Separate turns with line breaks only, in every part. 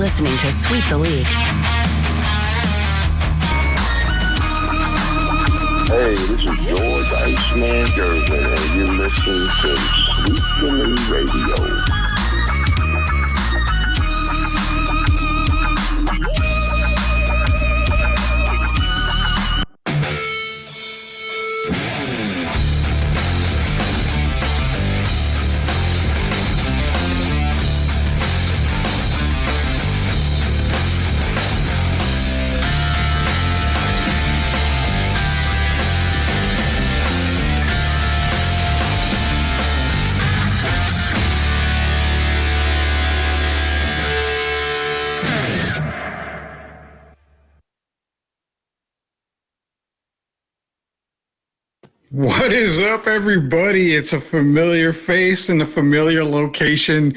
listening to Sweep the League.
Hey, this is George Iceman Gervin, and you're listening to Sweep the League Radio.
What is up, everybody? It's a familiar face in a familiar location.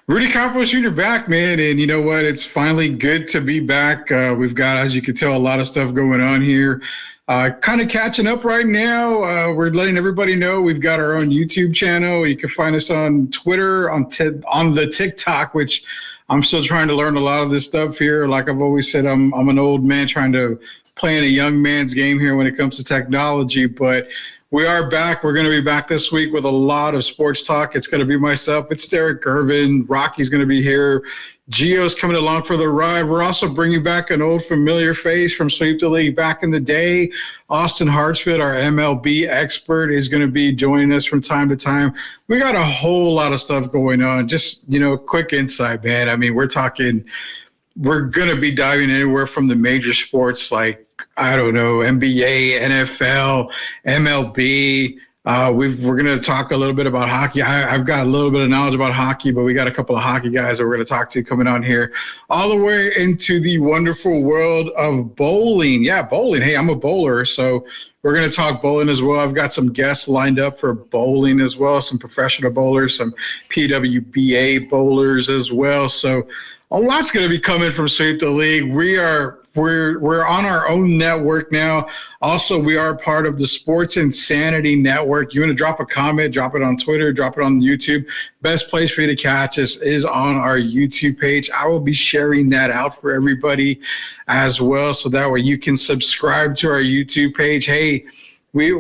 Rudy Campos Jr. back, man. And you know what? It's finally good to be back. We've got, as you can tell, a lot of stuff going on here. Kind of catching up right now. We're letting everybody know we've got our own YouTube channel. You can find us on Twitter, on the TikTok, which I'm still trying to learn a lot of this stuff here. Like I've always said, I'm an old man trying to play in a young man's game here when it comes to technology, but we are back. We're going to be back this week with a lot of sports talk. It's going to be myself. It's Derek Gervin. Rocky's going to be here. Gio's coming along for the ride. We're also bringing back an old familiar face from Sweep the League back in the day. Austin Hartsfield, our MLB expert, is going to be joining us from time to time. We got a whole lot of stuff going on. Just, quick insight, man. I mean, we're going to be diving anywhere from the major sports like, I don't know, NBA, NFL, MLB. We're going to talk a little bit about hockey. I've got a little bit of knowledge about hockey, but we got a couple of hockey guys that we're going to talk to coming on here, all the way into the wonderful world of bowling. Yeah, bowling. Hey, I'm a bowler, so we're going to talk bowling as well. I've got some guests lined up for bowling as well, some professional bowlers, some PWBA bowlers as well. So a lot's going to be coming from Sweep the League. We're on our own network now. Also, we are part of the Sports Insanity Network. You want to drop a comment, drop it on Twitter, drop it on YouTube. Best place for you to catch us is on our YouTube page. I will be sharing that out for everybody as well, so that way you can subscribe to our YouTube page. Hey, we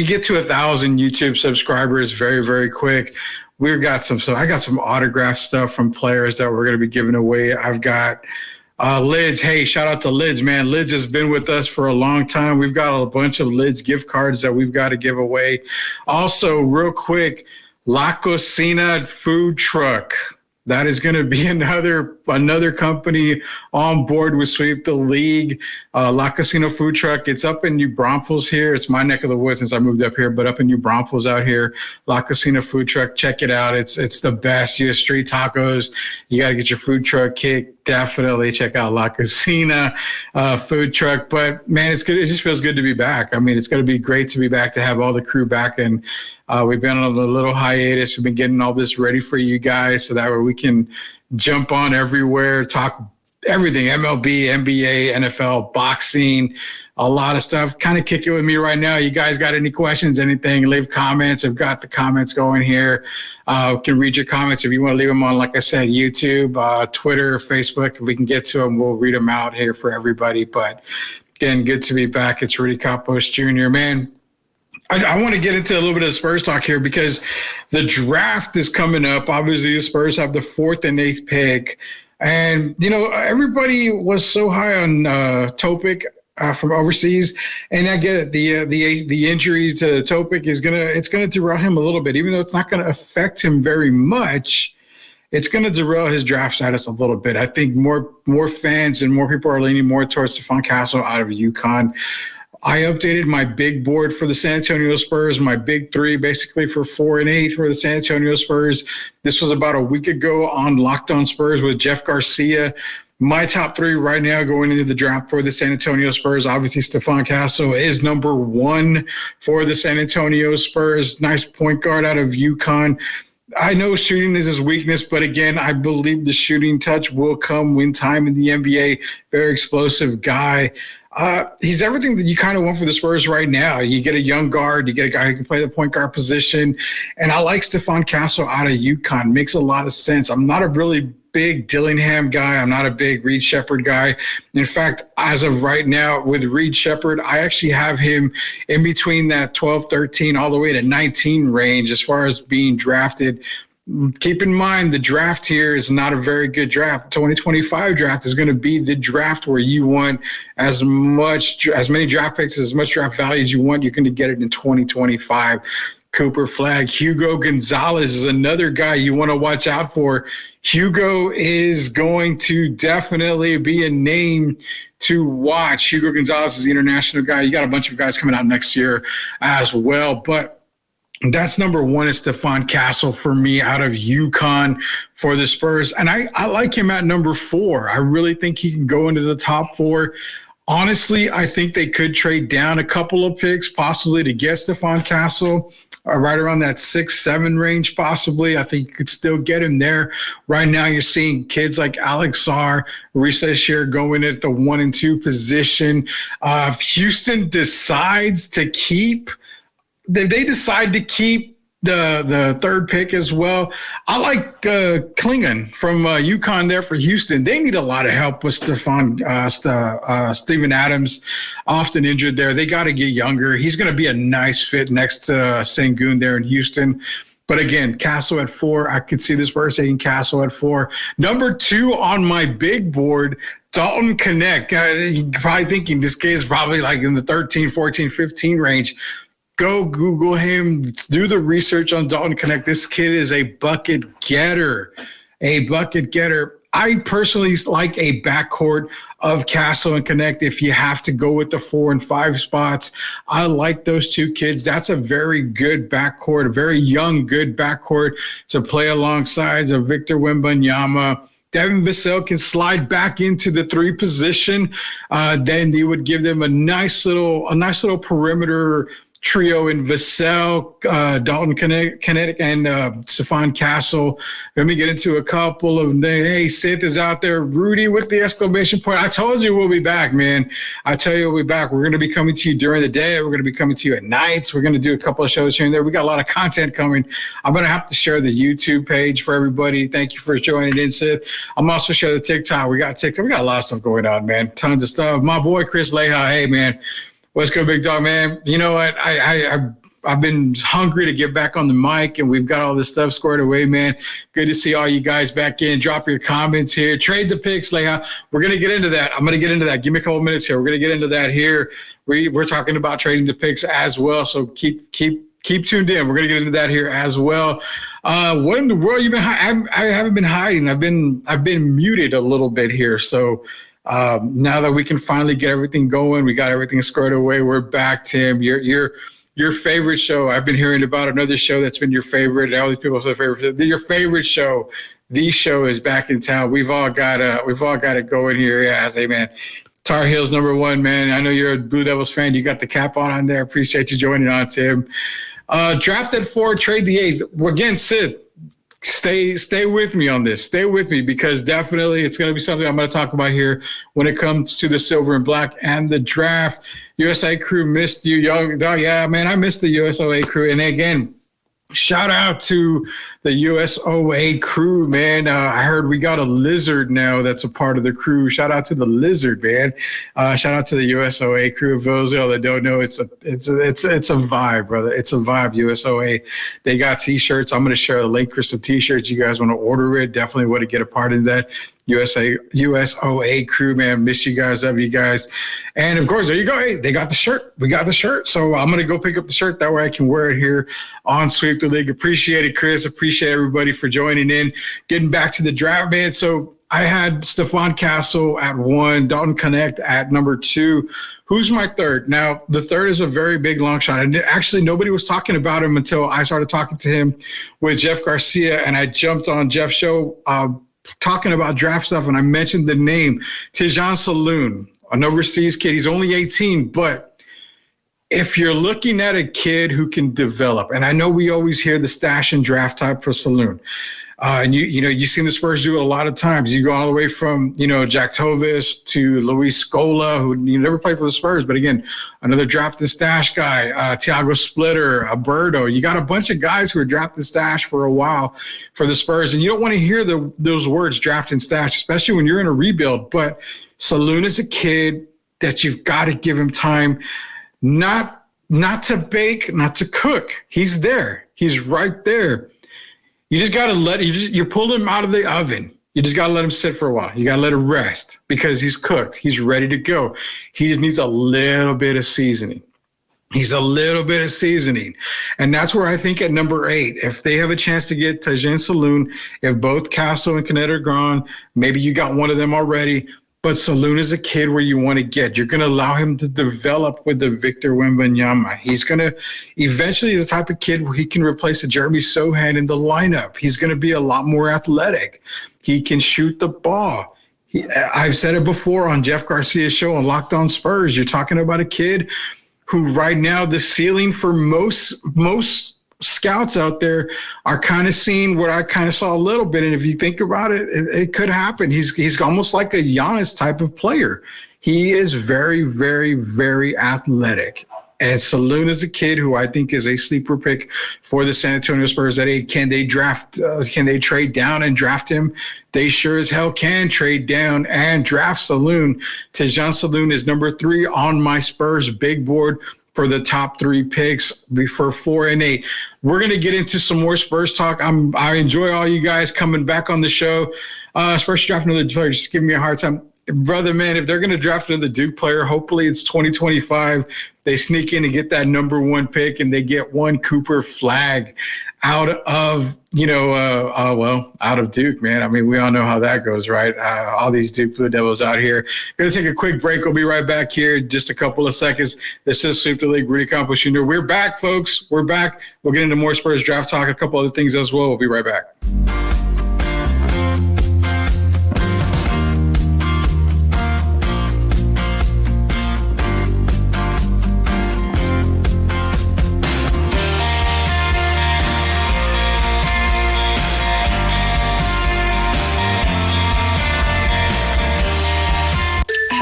get to 1,000 YouTube subscribers very, very quick. I got some autograph stuff from players that we're going to be giving away. I've got Lids. Hey, shout out to Lids, man. Lids has been with us for a long time. We've got a bunch of Lids gift cards that we've got to give away. Also, real quick, La Cocina food truck. That is going to be another company on board with Sweep the League. La Casino Food Truck. It's up in New Braunfels here. It's my neck of the woods since I moved up here, but up in New Braunfels out here. La Casino Food Truck. Check it out. It's the best. You have street tacos. You got to get your food truck kicked. Definitely check out La Casina Food Truck. But man, it's good. It just feels good to be back. I mean, it's going to be great to be back, to have all the crew back. And we've been on a little hiatus. We've been getting all this ready for you guys so that way we can jump on everywhere, talk everything, MLB, NBA, NFL, boxing, a lot of stuff. Kind of kick it with me right now. You guys got any questions, anything, leave comments. I've got the comments going here. Can read your comments if you want to leave them on, like I said, YouTube, Twitter, Facebook. If we can get to them, we'll read them out here for everybody. But again, good to be back. It's Rudy Campos Jr., man. I want to get into a little bit of Spurs talk here because the draft is coming up. Obviously, the Spurs have the 4th and 8th pick. And, everybody was so high on Topic from overseas. And I get it. The injury to Topic is it's going to derail him a little bit, even though it's not going to affect him very much. It's going to derail his draft status a little bit. I think more fans and more people are leaning more towards Stephon Castle out of UConn. I updated my big board for the San Antonio Spurs, my big 3 basically for 4 and 8 for the San Antonio Spurs. This was about a week ago on Locked On Spurs with Jeff Garcia. My top 3 right now going into the draft for the San Antonio Spurs. Obviously, Stephon Castle is number 1 for the San Antonio Spurs. Nice point guard out of UConn. I know shooting is his weakness, but again, I believe the shooting touch will come when time in the NBA. Very explosive guy. He's everything that you kind of want for the Spurs right now. You get a young guard, you get a guy who can play the point guard position. And I like Stephon Castle out of UConn. Makes a lot of sense. I'm not a really big Dillingham guy. I'm not a big Reed Shepherd guy. In fact, as of right now with Reed Shepherd, I actually have him in between that 12, 13, all the way to 19 range as far as being drafted. Keep in mind, the draft here is not a very good draft. 2025 draft is going to be the draft where you want as many draft picks, as much draft value as you want. You're going to get it in 2025. Cooper Flagg. Hugo Gonzalez is another guy you want to watch out for. Hugo is going to definitely be a name to watch. Hugo Gonzalez is the international guy. You got a bunch of guys coming out next year as well, but that's number one is Stephon Castle for me out of UConn for the Spurs. And I like him at number 4. I really think he can go into the top 4. Honestly, I think they could trade down a couple of picks possibly to get Stephon Castle. Right around that 6-7 range, possibly. I think you could still get him there. Right now, you're seeing kids like Alex Sarr, Risa Shear going at the 1 and 2 position. If Houston decides to keep, if they decide to keep the third pick as well, I like Klingon from UConn there for Houston. They need a lot of help with Steven Adams, often injured there. They got to get younger. He's going to be a nice fit next to Sengun there in Houston. But again, Castle at 4. I could see this person taking Castle at 4. Number 2 on my big board, Dalton Knecht. You're probably thinking this kid is probably like in the 13, 14, 15 range. Go Google him. Do the research on Dalton Knecht. This kid is a bucket getter. I personally like a backcourt of Castle and Knecht if you have to go with the 4 and 5 spots. I like those two kids. That's a very good backcourt, a very young, good backcourt to play alongside of Victor Wembanyama. Devin Vassell can slide back into the 3 position. Then they would give them a nice little perimeter trio in Vassell, Dalton Knecht, and Stephon Castle. Let me get into a couple of names. Hey, Sith is out there. Rudy with the exclamation point. I told you we'll be back, man. I tell you we'll be back. We're going to be coming to you during the day. We're going to be coming to you at nights. We're going to do a couple of shows here and there. We got a lot of content coming. I'm going to have to share the YouTube page for everybody. Thank you for joining in, Sith. I'm also sharing the TikTok. We got TikTok. We got a lot of stuff going on, man. Tons of stuff. My boy, Chris Leha. Hey, man. What's good, big dog, man? You know what? I've been hungry to get back on the mic, and we've got all this stuff squared away, man. Good to see all you guys back in. Drop your comments here. Trade the picks, Leah. We're going to get into that. I'm going to get into that. Give me a couple minutes here. We're going to get into that here. We're talking about trading the picks as well, so keep tuned in. We're going to get into that here as well. What in the world you been? I haven't been hiding. I've been muted a little bit here, so. Now that we can finally get everything going, we got everything squared away. We're back, Tim. Your favorite show. I've been hearing about another show that's been your favorite. All these people say favorite. Your favorite show. The show is back in town. We've all got it going here. Yeah, hey man. Tar Heels number 1, man. I know you're a Blue Devils fan. You got the cap on there. Appreciate you joining on, Tim. Draft at 4, trade the 8th. Again, Sid. Stay with me on this. Stay with me because definitely it's going to be something I'm going to talk about here when it comes to the silver and black and the draft. USA crew missed you, young. Oh, yeah, man, I missed the USOA crew. And again, shout out to the USOA crew, man. I heard we got a lizard now that's a part of the crew. Shout out to the lizard, man. Shout out to the USOA crew. For those that don't know, it's a vibe, brother. It's a vibe, USOA. They got T-shirts. I'm going to share a link for some T-shirts. You guys want to order it, definitely want to get a part of that. USOA crew, man. Miss you guys, love you guys. And of course, there you go. Hey, they got the shirt. We got the shirt. So I'm going to go pick up the shirt. That way I can wear it here on Sweep the League. Appreciate it, Chris. Appreciate everybody for joining in. Getting back to the draft, man. So I had Stephon Castle at 1, Dalton Knecht at number 2. Who's my third? Now, the third is a very big long shot. And actually, nobody was talking about him until I started talking to him with Jeff Garcia. And I jumped on Jeff's show talking about draft stuff, and I mentioned the name Tijan Saloon, an overseas kid. He's only 18, but if you're looking at a kid who can develop, and I know we always hear the stash and draft type for Saloon, And you've seen the Spurs do it a lot of times. You go all the way from, Jack Tovis to Luis Scola, who never played for the Spurs, but again, another draft and stash guy, Thiago Splitter, Alberto. You got a bunch of guys who are draft and stash for a while for the Spurs, and you don't want to hear those words draft and stash, especially when you're in a rebuild. But Saloon is a kid that you've got to give him time, not to bake, not to cook. He's there. He's right there. You just got to you pull him out of the oven. You just got to let him sit for a while. You got to let him rest because he's cooked. He's ready to go. He just needs a little bit of seasoning. And that's where I think at number 8, if they have a chance to get Tajon Saloon, if both Castle and Canet are gone, maybe you got one of them already. But Saloon is a kid where you want to get. You're going to allow him to develop with the Victor Wembanyama. He's going to eventually the type of kid where he can replace a Jeremy Sohan in the lineup. He's going to be a lot more athletic. He can shoot the ball. I've said it before on Jeff Garcia's show on Locked On Spurs. You're talking about a kid who right now the ceiling for most scouts out there are kind of seeing what I kind of saw a little bit. And if you think about it, it could happen. He's almost like a Giannis type of player. He is very, very, very athletic. And Saloon is a kid who I think is a sleeper pick for the San Antonio Spurs at 8. Can they trade down and draft him? They sure as hell can trade down and draft Saloon. Tajon Saloon is number 3 on my Spurs big board for the top 3 picks for 4 and 8. We're going to get into some more Spurs talk. I enjoy all you guys coming back on the show. Spurs draft another player. Just give me a hard time. Brother, man, if they're going to draft another Duke player, hopefully it's 2025. They sneak in and get that number 1 pick and they get one Cooper Flag out of, out of Duke, man. I mean, we all know how that goes, right? All these Duke Blue Devils out here. Going to take a quick break. We'll be right back here in just a couple of seconds. This is Sweep the League, Rudy Campos Jr. We're back, folks. We're back. We'll get into more Spurs draft talk, a couple other things as well. We'll be right back.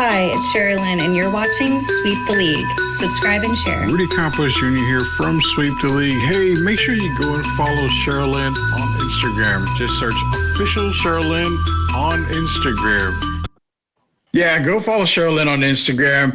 Hi, it's Sherilyn, and you're watching Sweep the League. Subscribe and share.
Rudy Campos Jr. here from Sweep the League. Hey, make sure you go and follow Sherilyn on Instagram. Just search official Sherilyn on Instagram.
Yeah, go follow Sherilyn on Instagram.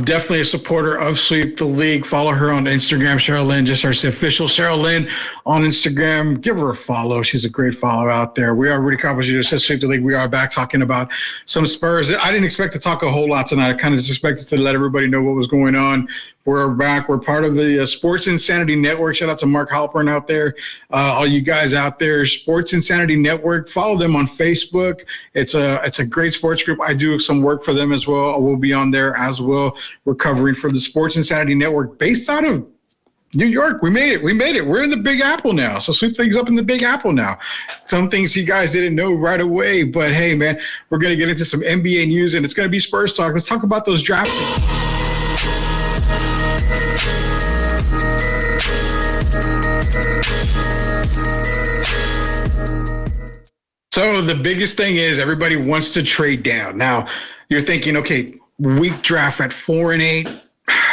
Definitely a supporter of Sweep the League. Follow her on Instagram, Sherilyn. Just search the official Sherilyn on Instagram. Give her a follow. She's a great follower out there. We are Rudy Campos Jr. Says Sweep the League. We are back talking about some Spurs. I didn't expect to talk a whole lot tonight. I kind of just expected to let everybody know what was going on. We're back. We're part of the Sports Insanity Network. Shout out to Mark Halpern out there. All you guys out there, Sports Insanity Network. Follow them on Facebook. It's a great sports group. I do some work for them as well. We'll be on there as well. We're covering for the Sports Insanity Network based out of New York. We made it. We're in the Big Apple now. So sweep things up in the Big Apple now. Some things you guys didn't know right away. But, hey, man, we're going to get into some NBA news, and it's going to be Spurs talk. Let's talk about those draft picks. So the biggest thing is everybody wants to trade down. Now, you're thinking, okay, weak draft at 4 and 8.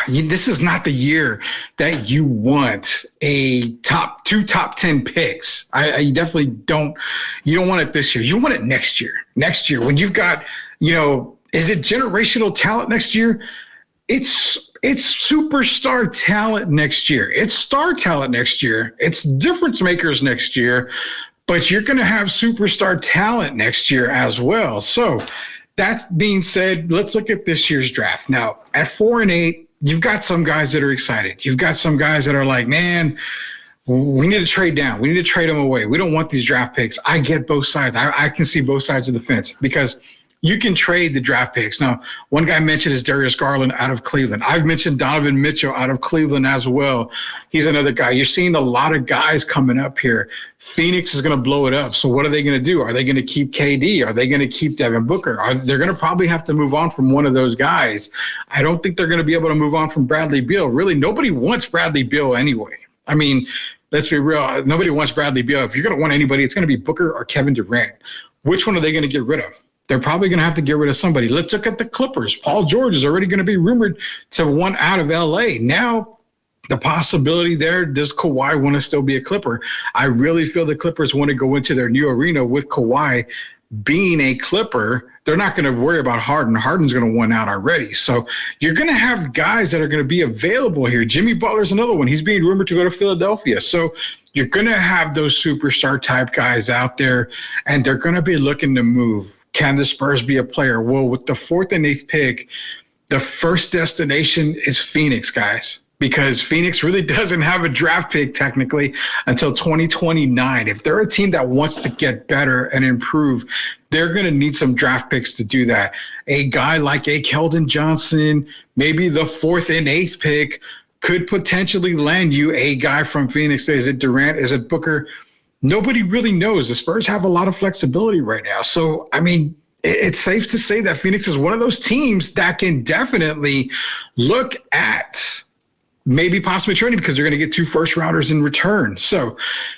This is not the year that you want two top 10 picks. You definitely don't. You don't want it this year. You want it next year. Next year when you've got, is it generational talent next year? It's superstar talent next year. It's star talent next year. It's difference makers next year. But you're going to have superstar talent next year as well. So that being said, let's look at this year's draft. Now, at 4 and 8, you've got some guys that are excited. You've got some guys that are like, man, we need to trade down. We need to trade them away. We don't want these draft picks. I get both sides. I can see both sides of the fence because you can trade the draft picks. Now, one guy mentioned is Darius Garland out of Cleveland. I've mentioned Donovan Mitchell out of Cleveland as well. He's another guy. You're seeing a lot of guys coming up here. Phoenix is going to blow it up. So what are they going to do? Are they going to keep KD? Are they going to keep Devin Booker? They're going to probably have to move on from one of those guys. I don't think they're going to be able to move on from Bradley Beal. Really, nobody wants Bradley Beal anyway. I mean, Let's be real. Nobody wants Bradley Beal. If you're going to want anybody, it's going to be Booker or Kevin Durant. Which one are they going to get rid of? They're probably going to have to get rid of somebody. Let's look at the Clippers. Paul George is already going to be rumored to want out of L.A. Now, the possibility there, does Kawhi want to still be a Clipper? I really feel the Clippers want to go into their new arena with Kawhi being a Clipper. They're not going to worry about Harden. Harden's going to want out already. So you're going to have guys that are going to be available here. Jimmy Butler's another one. He's being rumored to go to Philadelphia. So you're going to have those superstar type guys out there, and they're going to be looking to move. Can the Spurs be a player? Well, with the 4th and 8th pick, the first destination is Phoenix, guys, because Phoenix really doesn't have a draft pick technically until 2029. If they're a team that wants to get better and improve, they're going to need some draft picks to do that. A guy like a Keldon Johnson, maybe the 4th and 8th pick, could potentially land you a guy from Phoenix. Is it Durant? Is it Booker? Nobody really knows. The Spurs have a lot of flexibility right now. So, I mean, it's safe to say that Phoenix is one of those teams that can definitely look at maybe possibly trading because they're going to get 2 first-rounders in return. So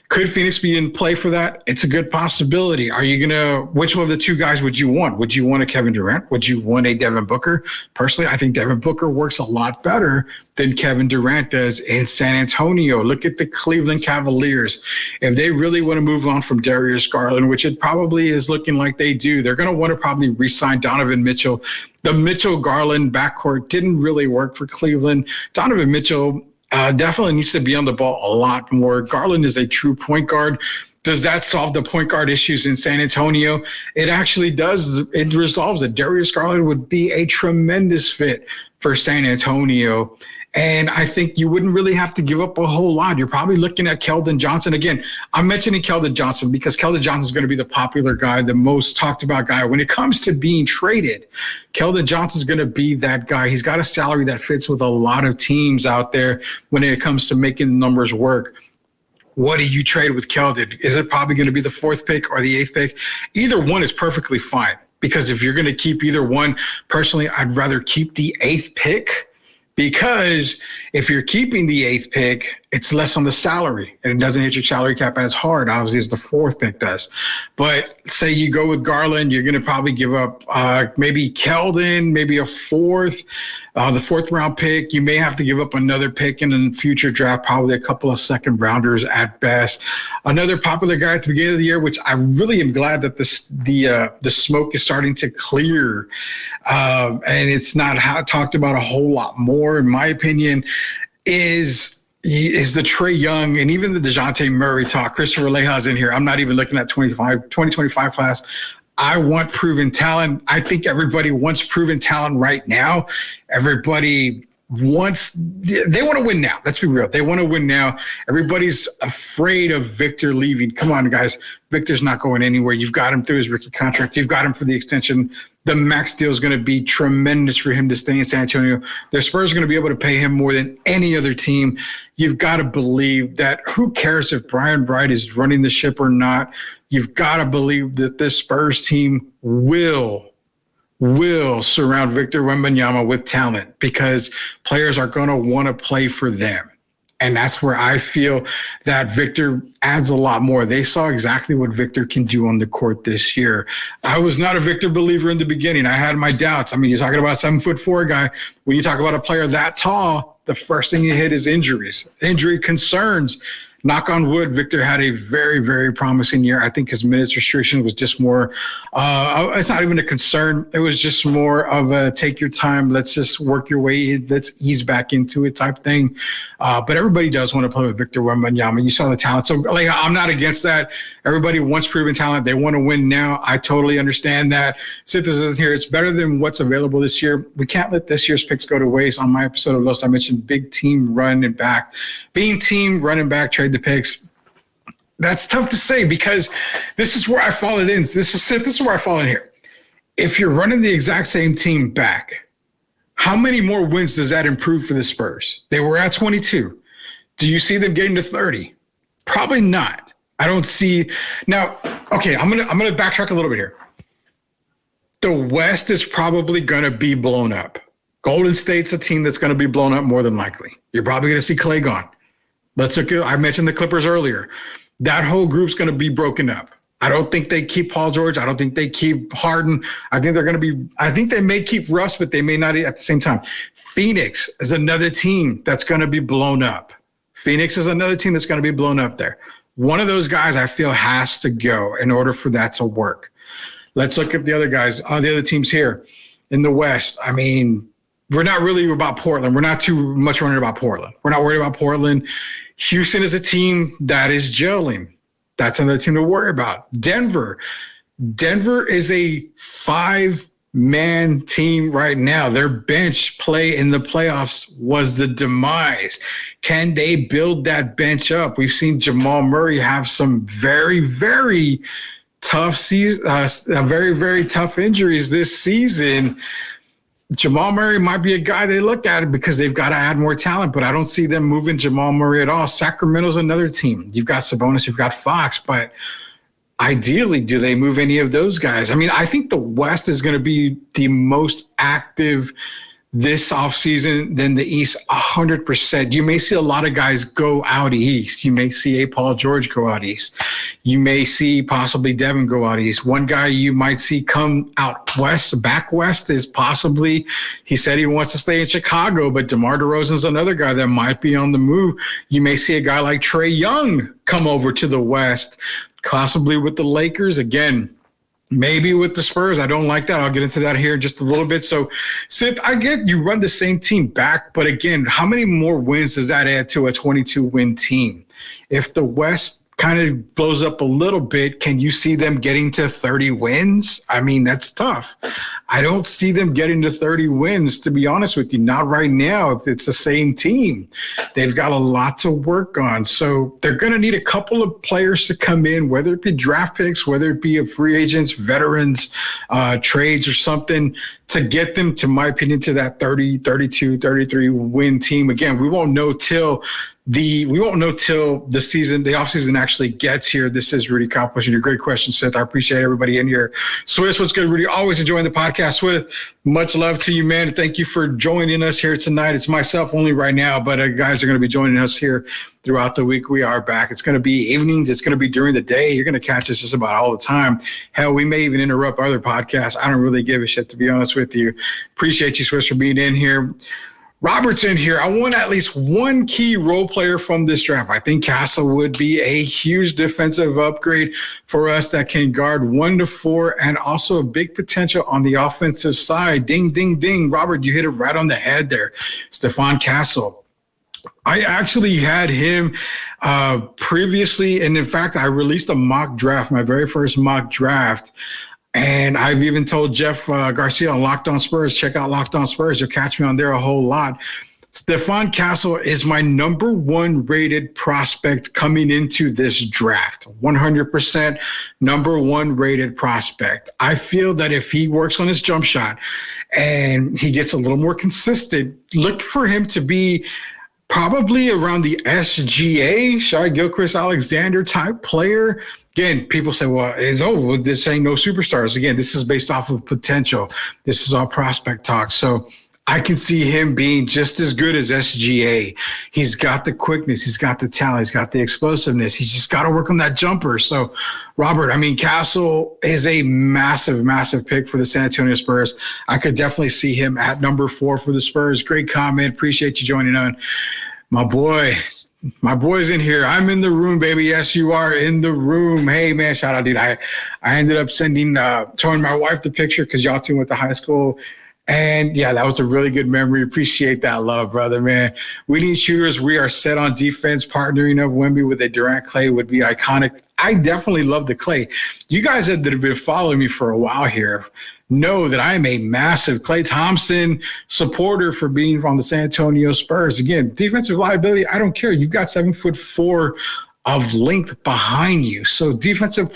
could Phoenix be in play for that? It's a good possibility. Are you going to – which one of the 2 guys would you want? Would you want a Kevin Durant? Would you want a Devin Booker? Personally, I think Devin Booker works a lot better than Kevin Durant does in San Antonio. Look at the Cleveland Cavaliers. If they really want to move on from Darius Garland, which it probably is looking like they do, they're going to want to probably re-sign Donovan Mitchell. The Mitchell-Garland backcourt didn't really work for Cleveland. Donovan Mitchell definitely needs to be on the ball a lot more. Garland is a true point guard. Does that solve the point guard issues in San Antonio? It actually does. It resolves it. Darius Garland would be a tremendous fit for San Antonio. And I think you wouldn't really have to give up a whole lot. You're probably looking at Keldon Johnson. Again, I'm mentioning Keldon Johnson because Keldon Johnson is going to be the popular guy, the most talked about guy. When it comes to being traded, Keldon Johnson is going to be that guy. He's got a salary that fits with a lot of teams out there when it comes to making the numbers work. What do you trade with Keldon? Is it probably going to be the 4th pick or the 8th pick? Either one is perfectly fine because if you're going to keep either one, personally, I'd rather keep the 8th pick. Because if you're keeping the 8th pick, it's less on the salary and it doesn't hit your salary cap as hard, obviously, as the 4th pick does. But say you go with Garland, you're going to probably give up maybe Keldon, maybe a 4th, the 4th round pick. You may have to give up another pick in the future draft, probably a couple of 2nd rounders at best. Another popular guy at the beginning of the year, which I really am glad that the smoke is starting to clear. And it's not talked about a whole lot more, in my opinion, is the Trae Young and even the DeJounte Murray talk. Christopher Aleja's in here. I'm not even looking at 2025 class. I want proven talent. I think everybody wants proven talent right now. Everybody they want to win now. Let's be real. They want to win now. Everybody's afraid of Victor leaving. Come on, guys. Victor's not going anywhere. You've got him through his rookie contract. You've got him for the extension. The max deal is going to be tremendous for him to stay in San Antonio. The Spurs are going to be able to pay him more than any other team. You've got to believe that who cares if Brian Bright is running the ship or not? You've got to believe that this Spurs team will surround Victor Wembanyama with talent because players are going to want to play for them. And that's where I feel that Victor adds a lot more. They saw exactly what Victor can do on the court this year. I was not a Victor believer in the beginning. I had my doubts. I mean, you're talking about a 7'4" guy. When you talk about a player that tall, the first thing you hit is injuries, injury concerns. Knock on wood, Victor had a very, very promising year. I think his minutes restriction was just more, it's not even a concern. It was just more of a take your time. Let's just work your way in. Let's ease back into it type thing. But everybody does want to play with Victor Wembanyama. You saw the talent. So like, I'm not against that. Everybody wants proven talent. They want to win now. I totally understand that. Synthesis isn't here. It's better than what's available this year. We can't let this year's picks go to waste. On my episode of Los, I mentioned big team running back. Being team running back, trade the picks. That's tough to say because this is where I fall in. This is where I fall in here. If you're running the exact same team back, how many more wins does that improve for the Spurs? They were at 22. Do you see them getting to 30? Probably not. I don't see now. Okay, I'm gonna backtrack a little bit here. The West is probably gonna be blown up. Golden State's a team that's gonna be blown up more than likely. You're probably gonna see Clay gone. Let's look at, I mentioned the Clippers earlier. That whole group's going to be broken up. I don't think they keep Paul George. I don't think they keep Harden. I think they may keep Russ, but they may not at the same time. Phoenix is another team that's going to be blown up. Phoenix is another team that's going to be blown up there. One of those guys I feel has to go in order for that to work. Let's look at the other guys, the other teams here in the West. I mean, we're not really about Portland. We're not too much worried about Portland. We're not worried about Portland. Houston is a team that is gelling. That's another team to worry about. Denver is a 5-man team right now. Their bench play in the playoffs was the demise. Can they build that bench up? We've seen Jamal Murray have some very, very tough very, very tough injuries this season. Jamal Murray might be a guy they look at because they've got to add more talent, but I don't see them moving Jamal Murray at all. Sacramento's another team. You've got Sabonis, you've got Fox, but ideally, do they move any of those guys? I mean, I think the West is going to be the most active this offseason than the East, 100%. You may see a lot of guys go out east. You may see a Paul George go out east. You may see possibly Devin go out east. One guy you might see come out west, back west, is possibly, he said he wants to stay in Chicago, but DeMar DeRozan's another guy that might be on the move. You may see a guy like Trae Young come over to the West, possibly with the Lakers. Again, maybe with the Spurs. I don't like that. I'll get into that here in just a little bit. So, Sith, I get you run the same team back, but again, how many more wins does that add to a 22-win team? If the West kind of blows up a little bit, can you see them getting to 30 wins? I mean, that's tough. I don't see them getting to 30 wins, to be honest with you. Not right now if it's the same team. They've got a lot to work on. So they're going to need a couple of players to come in, whether it be draft picks, whether it be a free agents, veterans, trades or something, to get them, to my opinion, to that 30, 32, 33 win team. Again, we won't know till the season, the offseason actually gets here. This is Rudy Campos Jr. Great question, Seth. I appreciate everybody in here. Swiss, what's good, Rudy? Always enjoying the podcast. Swiss, much love to you, man. Thank you for joining us here tonight. It's myself only right now, but guys are going to be joining us here throughout the week. We are back. It's going to be evenings. It's going to be during the day. You're going to catch us just about all the time. Hell, we may even interrupt other podcasts. I don't really give a shit, to be honest with you. Appreciate you, Swiss, for being in here. Robert's in here. I want at least one key role player from this draft. I think Castle would be a huge defensive upgrade for us that can guard 1 to 4 and also a big potential on the offensive side. Ding, ding, ding. Robert, you hit it right on the head there. Stephon Castle. I actually had him previously, and in fact, I released a mock draft, my very first mock draft. And I've even told Jeff Garcia on Locked On Spurs, check out Locked On Spurs. You'll catch me on there a whole lot. Stephon Castle is my number 1 rated prospect coming into this draft. 100% number 1 rated prospect. I feel that if he works on his jump shot and he gets a little more consistent, look for him to be probably around the SGA, Shai Gilgeous-Alexander type player. Again, people say, well, this ain't no superstars. Again, this is based off of potential. This is all prospect talk. So I can see him being just as good as SGA. He's got the quickness. He's got the talent. He's got the explosiveness. He's just got to work on that jumper. So, Robert, I mean, Castle is a massive, massive pick for the San Antonio Spurs. I could definitely see him at number 4 for the Spurs. Great comment. Appreciate you joining on. My boy's in here. I'm in the room, baby. Yes, you are in the room. Hey, man, shout out, dude. I ended up showing my wife the picture because y'all two went to high school. And, yeah, that was a really good memory. Appreciate that love, brother, man. We need shooters. We are set on defense. Partnering up Wemby with a Durant Clay would be iconic. I definitely love the Clay. You guys that have been following me for a while here know that I am a massive Klay Thompson supporter for being on the San Antonio Spurs. Again, defensive liability, I don't care. You've got 7'4" of length behind you. So defensively,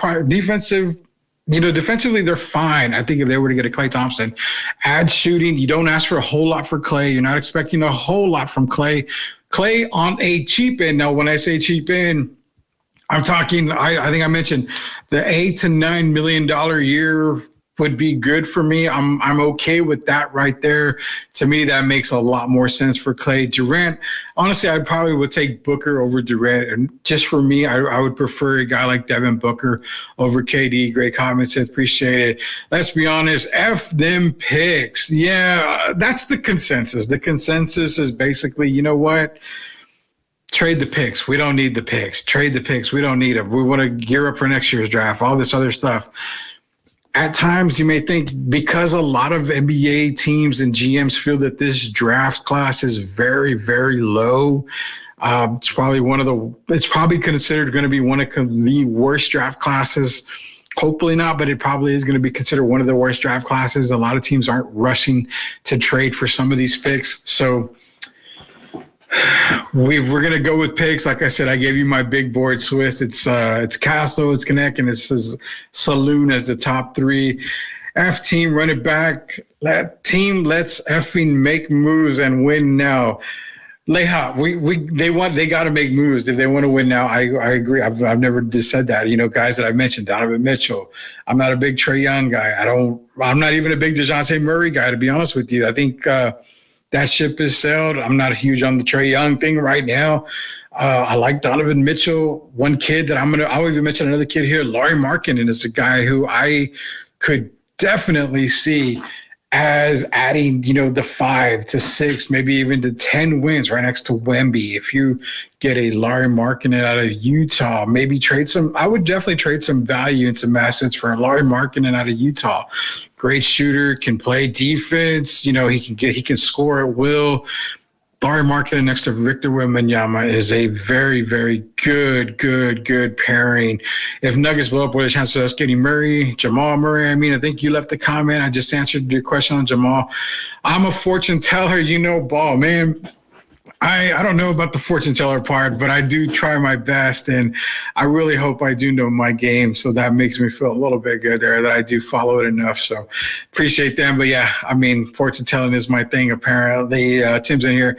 they're fine. I think if they were to get a Klay Thompson, add shooting. You don't ask for a whole lot for Klay. You're not expecting a whole lot from Klay. Klay on a cheap end. Now, when I say cheap end, I'm talking, I think I mentioned the $8 to $9 million a year would be good for me. I'm okay with that right there. To me, that makes a lot more sense for Clay. Durant, honestly, I probably would take Booker over Durant. And just for me, I would prefer a guy like Devin Booker over KD. Great comments. Appreciate it. Let's be honest. F them picks. Yeah, that's the consensus. The consensus is basically, you know what? Trade the picks. We don't need the picks. Trade the picks. We don't need them. We want to gear up for next year's draft, all this other stuff. At times, you may think because a lot of NBA teams and GMs feel that this draft class is very, very low. It's probably considered going to be one of the worst draft classes. Hopefully not, but it probably is going to be considered one of the worst draft classes. A lot of teams aren't rushing to trade for some of these picks. So we're going to go with picks. Like I said, I gave you my big board Swiss. It's Castle, it's Connect, and it's Saloon as the top three. F team, run it back. Let's effing make moves and win now. Leha, they got to make moves if they want to win now. I agree. I've never just said that. You know, guys that I mentioned, Donovan Mitchell. I'm not a big Trae Young guy. I'm not even a big DeJounte Murray guy, to be honest with you. I think that ship is sailed. I'm not huge on the Trae Young thing right now. I like Donovan Mitchell. One kid that I'll even mention another kid here, Lauri Markkanen is a guy who I could definitely see as adding, the 5 to 6, maybe even to 10 wins right next to Wemby. If you get a Lauri Markkanen out of Utah, maybe I would definitely trade some value and some assets for a Lauri Markkanen out of Utah. Great shooter, can play defense. He can score at will. Lauri Markkanen next to Victor Wembanyama is a very, very good pairing. If Nuggets blow up, what are the chances of us getting Murray, Jamal Murray? I think you left the comment. I just answered your question on Jamal. I'm a fortune teller, ball, man. I don't know about the fortune teller part, but I do try my best, and I really hope I do know my game. So that makes me feel a little bit good there that I do follow it enough. So appreciate them. But yeah, fortune telling is my thing. Apparently, Tim's in here.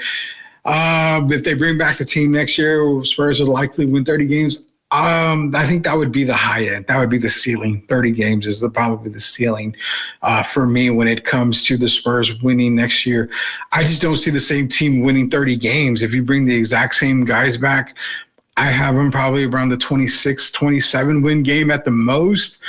If they bring back the team next year, Spurs will likely win 30 games. I think that would be the high end. That would be the ceiling. 30 games is probably the ceiling for me when it comes to the Spurs winning next year. I just don't see the same team winning 30 games. If you bring the exact same guys back, I have them probably around the 26, 27 win game at the most.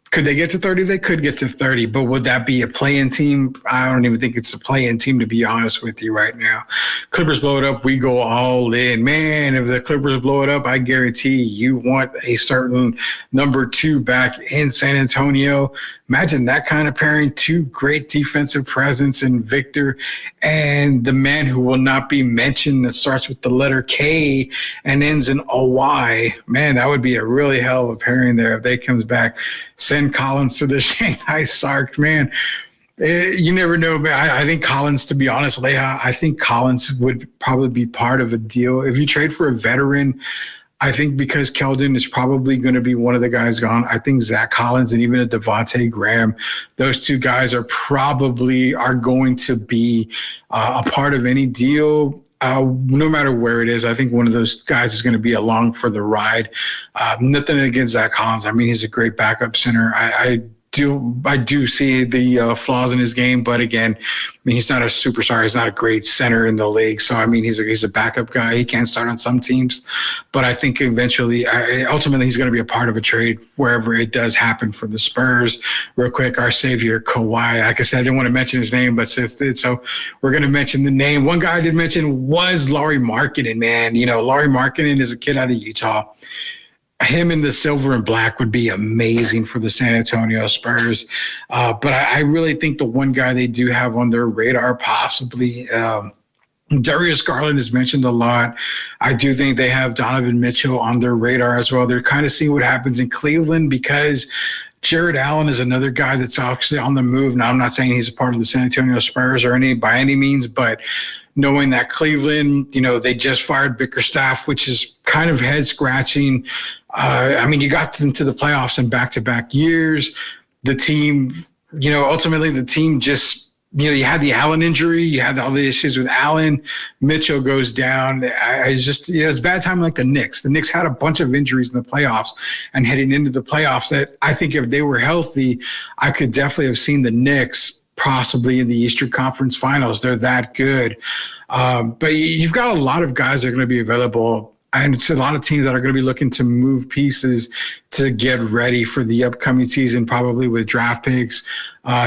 Could they get to 30? They could get to 30, but would that be a play-in team? I don't even think it's a play-in team, to be honest with you right now. Clippers blow it up, we go all in. Man, if the Clippers blow it up, I guarantee you want a certain number 2 back in San Antonio. Imagine that kind of pairing, 2 great defensive presence in Victor and the man who will not be mentioned that starts with the letter K and ends in OY. Man, that would be a really hell of a pairing there if they comes back. Send Collins to the Shanghai Sharks, man. You never know, man. I think Collins, to be honest, Leha, I think Collins would probably be part of a deal. If you trade for a veteran, I think because Keldon is probably going to be one of the guys gone, I think Zach Collins and even a Devontae Graham, those 2 guys are going to be a part of any deal. No matter where it is, I think one of those guys is going to be along for the ride. Nothing against Zach Collins. He's a great backup center. I do see the flaws in his game, but again, he's not a superstar. He's not a great center in the league. So he's a backup guy. He can start on some teams, but I think ultimately he's going to be a part of a trade wherever it does happen for the Spurs. Real quick, our savior Kawhi. Like I said, I didn't want to mention his name, but so we're going to mention the name. One guy I did mention was Lauri Markkanen. Man, Lauri Markkanen is a kid out of Utah. Him in the silver and black would be amazing for the San Antonio Spurs. But I really think the one guy they do have on their radar possibly, Darius Garland is mentioned a lot. I do think they have Donovan Mitchell on their radar as well. They're kind of seeing what happens in Cleveland because Jared Allen is another guy that's actually on the move. Now, I'm not saying he's a part of the San Antonio Spurs by any means, but knowing that Cleveland, they just fired Bickerstaff, which is kind of head-scratching. You got them to the playoffs in back-to-back years. The team, ultimately the team just you had the Allen injury, you had all the issues with Allen. Mitchell goes down. It's bad time like the Knicks. The Knicks had a bunch of injuries in the playoffs, and heading into the playoffs that I think if they were healthy, I could definitely have seen the Knicks possibly in the Eastern Conference Finals. They're that good. But you've got a lot of guys that are going to be available. And it's a lot of teams that are going to be looking to move pieces to get ready for the upcoming season, probably with draft picks.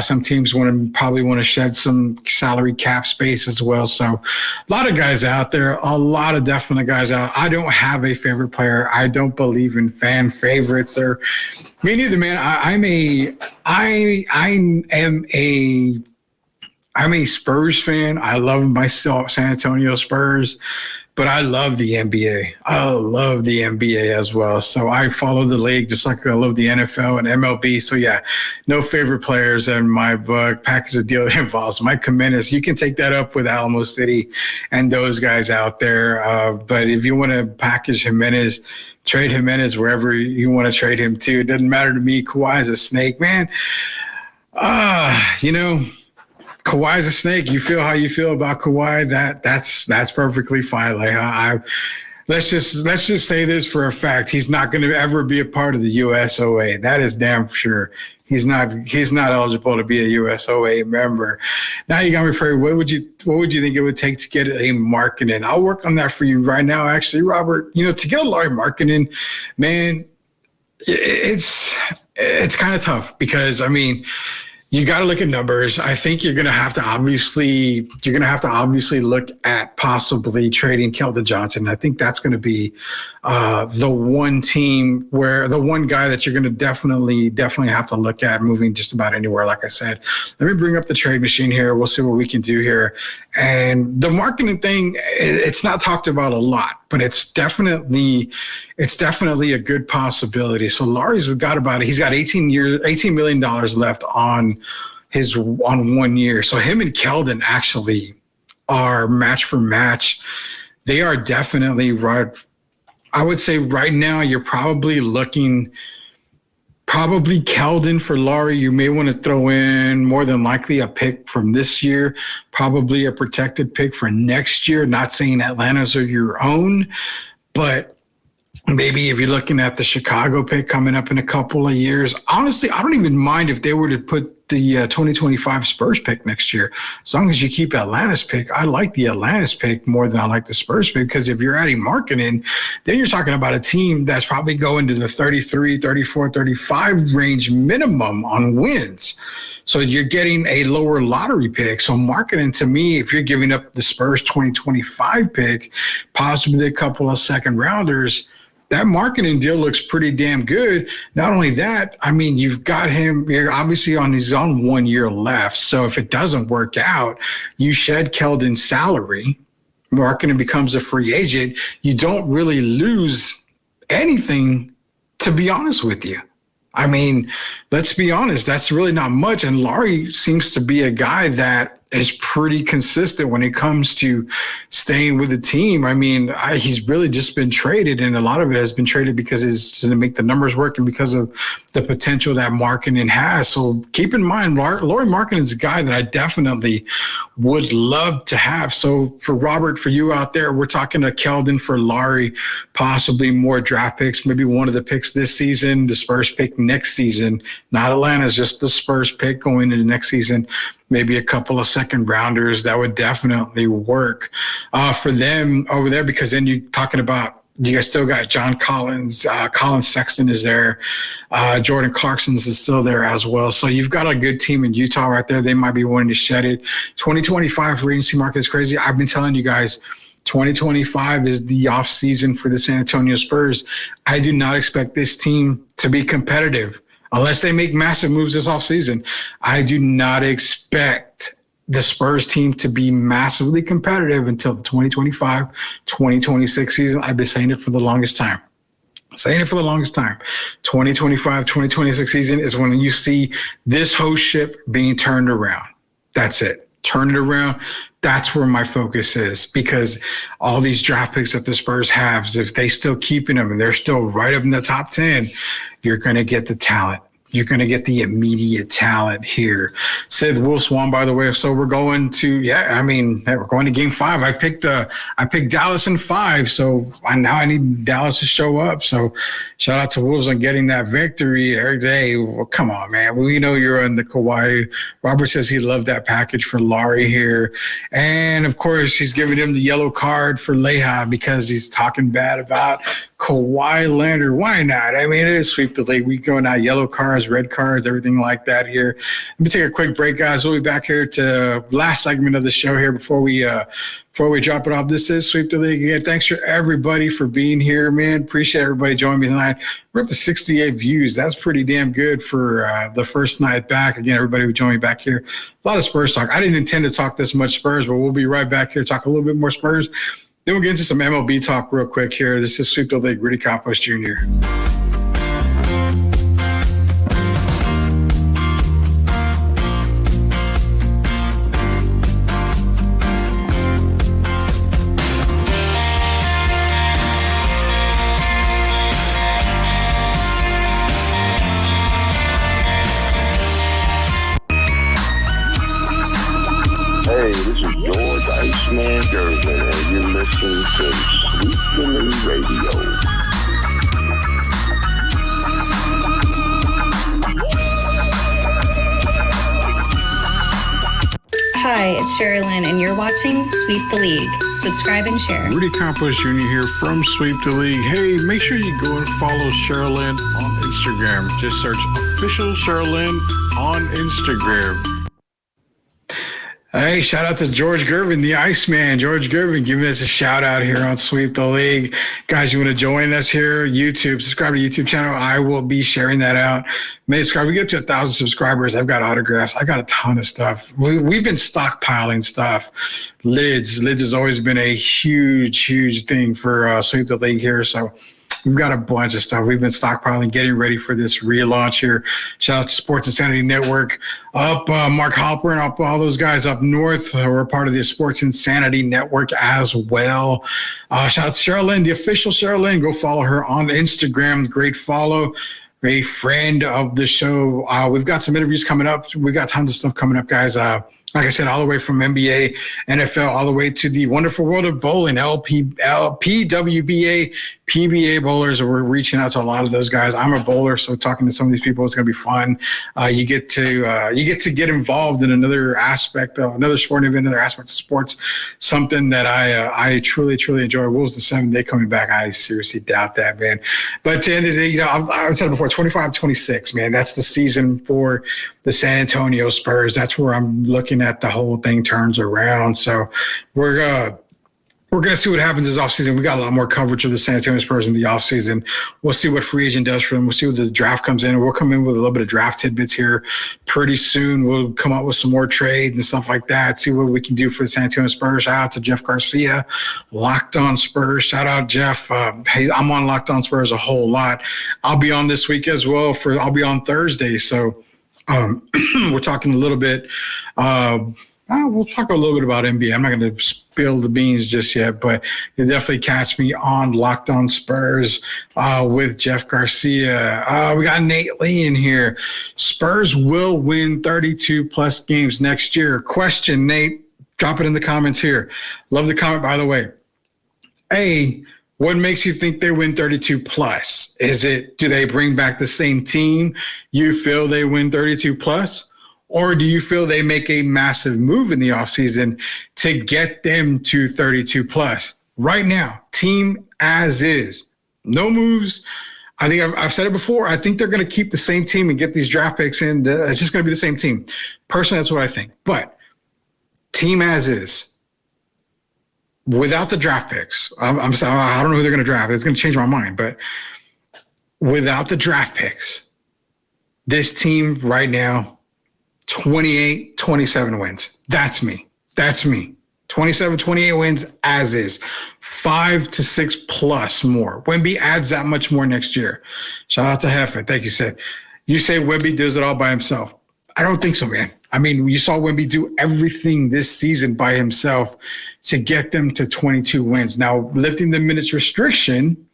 Some teams probably want to shed some salary cap space as well. So a lot of guys out there, a lot of definite guys out. I don't have a favorite player. I don't believe in fan favorites or me neither, man. I'm a Spurs fan. I love myself, San Antonio Spurs. But I love the NBA. I love the NBA as well. So I follow the league just like I love the NFL and MLB. So, yeah, no favorite players in my book. Package a deal that involves Mike Jimenez. You can take that up with Alamo City and those guys out there. But if you want to package Jimenez, trade Jimenez wherever you want to trade him to. It doesn't matter to me. Kawhi is a snake, man. Kawhi's a snake. You feel how you feel about Kawhi. That's perfectly fine. Like let's just say this for a fact. He's not going to ever be a part of the USOA. That is damn sure. He's not eligible to be a USOA member. Now you got me afraid. What would you think it would take to get a Markkanen? I'll work on that for you right now. Actually, Robert, to get a Lauri Markkanen, man, it's kind of tough because you got to look at numbers. I think you're going to have to obviously look at possibly trading Keldon Johnson. I think that's going to be the one guy that you're going to definitely have to look at moving just about anywhere. Like I said, let me bring up the trade machine here. We'll see what we can do here. And the Markkanen thing, it's not talked about a lot, but it's definitely a good possibility. So Lauri's got he's got $18 million left on 1 year. So him and Keldon actually are match for match. They are definitely right. I would say right now you're probably looking Keldon for Lauri. You may want to throw in more than likely a pick from this year, probably a protected pick for next year. Not saying Atlanta's are your own, but maybe if you're looking at the Chicago pick coming up in a couple of years, honestly, I don't even mind if they were to put the 2025 Spurs pick next year. As long as you keep Atlanta's pick, I like the Atlanta's pick more than I like the Spurs pick, because if you're adding Markkanen, then you're talking about a team that's probably going to the 33, 34, 35 range minimum on wins. So you're getting a lower lottery pick. So Markkanen, to me, if you're giving up the Spurs 2025 pick, possibly a couple of second rounders, that Markkanen deal looks pretty damn good. Not only that, you've got him, you're obviously on his own 1 year left. So if it doesn't work out, you shed Keldon's salary, Markkanen becomes a free agent. You don't really lose anything, to be honest with you. Let's be honest, that's really not much. And Lauri seems to be a guy that is pretty consistent when it comes to staying with the team. He's really just been traded, and a lot of it has been traded because it's to make the numbers work and because of the potential that Markkanen has. So keep in mind, Lauri Markkanen is a guy that I definitely would love to have. So for Robert, for you out there, we're talking to Keldon for Lauri, possibly more draft picks, maybe one of the picks this season, the Spurs pick next season, not Atlanta's, just the Spurs pick going into next season. Maybe a couple of second rounders. That would definitely work for them over there, because then you're talking about, you guys still got John Collins. Colin Sexton is there. Jordan Clarkson's is still there as well. So you've got a good team in Utah right there. They might be wanting to shed it. 2025 free agency market is crazy. I've been telling you guys, 2025 is the off season for the San Antonio Spurs. I do not expect this team to be competitive unless they make massive moves this offseason. I do not expect the Spurs team to be massively competitive until the 2025-2026 season. I've been saying it for the longest time. 2025-2026 season is when you see this whole ship being turned around. That's it. Turn it around. That's where my focus is, because all these draft picks that the Spurs have, if they still keeping them and they're still right up in the top 10, you're going to get the talent. you're going to get the immediate talent here. Sid Wolf's won, by the way. So we're going to, we're going to game 5. I picked Dallas in 5. So now I need Dallas to show up. So shout out to Wolves on getting that victory every day. Well, come on, man. We know you're on the Kawhi. Robert says he loved that package for Laurie here. And of course, he's giving him the yellow card for Leha because he's talking bad about Kawhi Leonard. Why not? I mean, it is sweep the league. We go now yellow cards, red cards, everything like that here. Let me take a quick break, guys. We'll be back here to last segment of the show here before we drop it off. This is Sweep the League. Again, thanks for everybody for being here, man. Appreciate everybody joining me tonight. We're up to 68 views. That's pretty damn good for the first night back. Again, everybody who joined me back here. A lot of Spurs talk. I didn't intend to talk this much Spurs, but we'll be right back here to talk a little bit more Spurs. Then we'll get into some MLB talk real quick here. This is Sweep the League, Rudy Campos Jr.
Hey, this is George Iceman Gervin, and you're listening to Sweet the League Radio.
Hi, it's Sherilyn, and you're watching Sweep the League. Subscribe and share.
Rudy Campos Jr. here from Sweep the League. Hey, make sure you go and follow Sherilyn on Instagram. Just search official Sherilyn on Instagram.
Hey, shout out to George Gervin, the Iceman. George Gervin giving us a shout out here on Sweep the League. Guys, you want to join us here? YouTube, subscribe to the YouTube channel. I will be sharing that out. May subscribe. We get to 1,000 subscribers. I've got autographs. I got a ton of stuff. We've been stockpiling stuff. Lids has always been a huge thing for Sweep the League here. So we've got a bunch of stuff. We've been stockpiling, getting ready for this relaunch here. Shout out to Sports Insanity Network, up Mark Halperin, up all those guys up north. We're part of the Sports Insanity Network as well. Shout out to Sherilyn, the official Sherilyn. Go follow her on Instagram. Great follow. A friend of the show. We've got some interviews coming up. We've got tons of stuff coming up, guys. Like I said, all the way from NBA, NFL, all the way to the wonderful world of bowling, PWBA, PBA bowlers. We're reaching out to a lot of those guys. I'm a bowler, so talking to some of these people is going to be fun. You get to get involved in another aspect of another sporting event, another aspect of sports, something that I truly enjoy. Wolves the 7th day coming back. I seriously doubt that, man. But at the end of the day, I've said it before, 25-26, man. That's the season for the San Antonio Spurs. That's where I'm looking at the whole thing turns around. So we're going to see what happens this offseason. We got a lot more coverage of the San Antonio Spurs in the offseason. We'll see what free agent does for them. We'll see what the draft comes in. We'll come in with a little bit of draft tidbits here pretty soon. We'll come up with some more trades and stuff like that, see what we can do for the San Antonio Spurs. Shout out to Jeff Garcia, Locked On Spurs. Shout out, Jeff. Hey, I'm on Locked On Spurs a whole lot. I'll be on this week as well. I'll be on Thursday. So we're talking a little bit. We'll talk a little bit about NBA. I'm not going to spill the beans just yet, but you'll definitely catch me on Locked On Spurs with Jeff Garcia. We got Nate Lee in here. Spurs will win 32-plus games next year. Question, Nate. Drop it in the comments here. Love the comment, by the way. A, what makes you think they win 32-plus? Do they bring back the same team? You feel they win 32-plus? Or do you feel they make a massive move in the offseason to get them to 32-plus? Right now, team as is. No moves. I think I've said it before. I think they're going to keep the same team and get these draft picks in. It's just going to be the same team. Personally, that's what I think. But team as is. Without the draft picks, I'm sorry, I don't know who they're going to draft. It's going to change my mind. But without the draft picks, this team right now, 28, 27 wins. That's me. 27, 28 wins as is. 5 to 6 plus more. Wemby adds that much more next year. Shout out to Hefe. Thank you, Sid. You say Wemby does it all by himself. I don't think so, man. I mean, you saw Wemby do everything this season by himself to get them to 22 wins. Now, lifting the minutes restriction,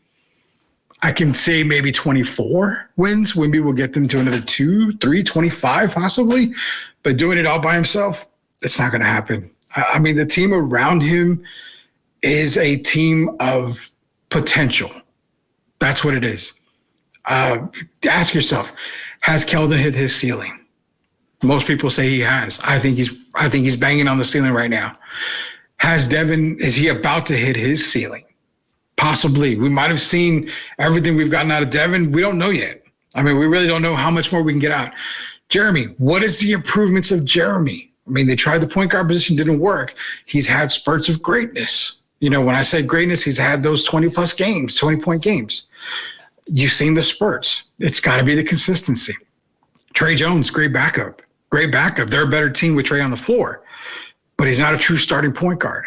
I can say maybe 24 wins. Wemby will get them to another 2, 3, 25 possibly. But doing it all by himself, it's not going to happen. I mean, the team around him is a team of potential. That's what it is. Ask yourself, has Keldon hit his ceiling? Most people say he has. I think he's banging on the ceiling right now. Has Devin, is he about to hit his ceiling? Possibly. We might have seen everything we've gotten out of Devin. We don't know yet. I mean, we really don't know how much more we can get out. Jeremy, what is the improvements of Jeremy? I mean, they tried the point guard position, didn't work. He's had spurts of greatness. You know, when I say greatness, he's had those 20-plus games, 20-point games. You've seen the spurts. It's got to be the consistency. Trey Jones, great backup. Great backup. They're a better team with Trey on the floor, but he's not a true starting point guard.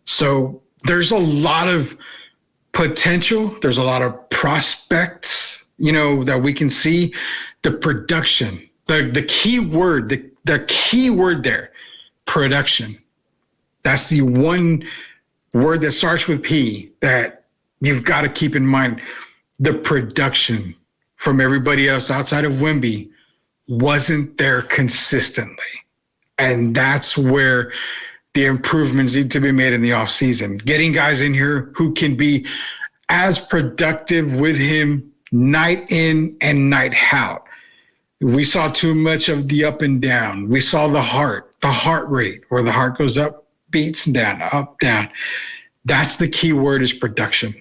So there's a lot of potential. There's a lot of prospects, you know, that we can see. The production, the key word, the key word there, production. That's the one word that starts with P that you've got to keep in mind. The production from everybody else outside of Wemby wasn't there consistently. And that's where the improvements need to be made in the offseason. Getting guys in here who can be as productive with him night in and night out. We saw too much of the up and down. We saw the heart rate, where the heart goes up, beats down, up, down. That's the key word, is production.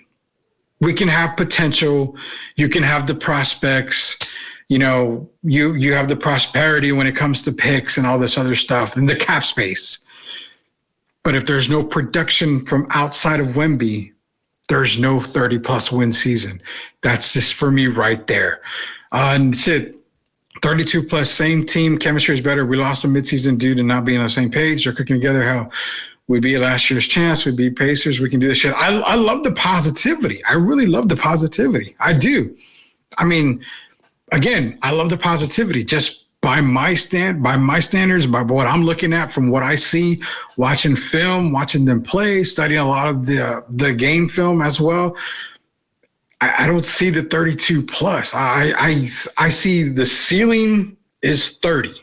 We can have potential. You can have the prospects. You know, you have the prosperity when it comes to picks and all this other stuff and the cap space. But if there's no production from outside of Wemby, there's no 30-plus win season. That's just for me right there. And that's it. 32-plus, same team. Chemistry is better. We lost a midseason due to not being on the same page. They're cooking together. How we beat last year's chance. We beat Pacers. We can do this shit. I love the positivity. I really love the positivity. I do. I mean, again, I love the positivity just by my standards, by what I'm looking at from what I see, watching film, watching them play, studying a lot of the game film as well. I don't see the 32 plus. I see the ceiling is 30.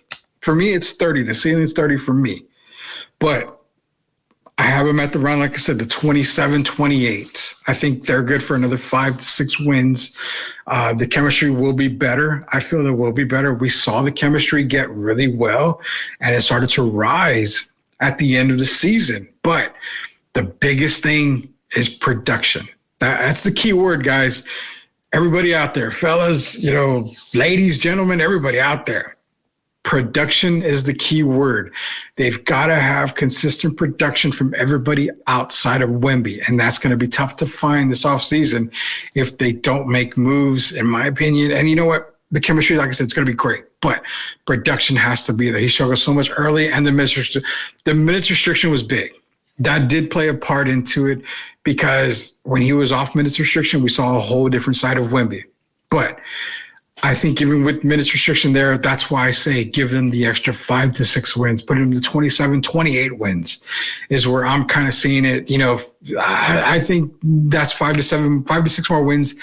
For me, it's 30. The ceiling is 30 for me. But I have them at the round, like I said, the 27-28. I think they're good for another 5 to 6 wins. The chemistry will be better. I feel it will be better. We saw the chemistry get really well, and it started to rise at the end of the season. But the biggest thing is production. That's the key word, guys. Everybody out there, fellas, you know, ladies, gentlemen, everybody out there. Production is the key word. They've got to have consistent production from everybody outside of Wemby, and that's going to be tough to find this offseason if they don't make moves, in my opinion. And you know what? The chemistry, like I said, it's going to be great, but production has to be there. He struggled so much early, and the minutes restriction was big. That did play a part into it, because when he was off minutes restriction, we saw a whole different side of Wemby. But I think even with minutes restriction there, that's why I say give them the extra 5 to 6 wins, put them to 27-28 wins is where I'm kind of seeing it. You know, I think that's 5 to 6 more wins.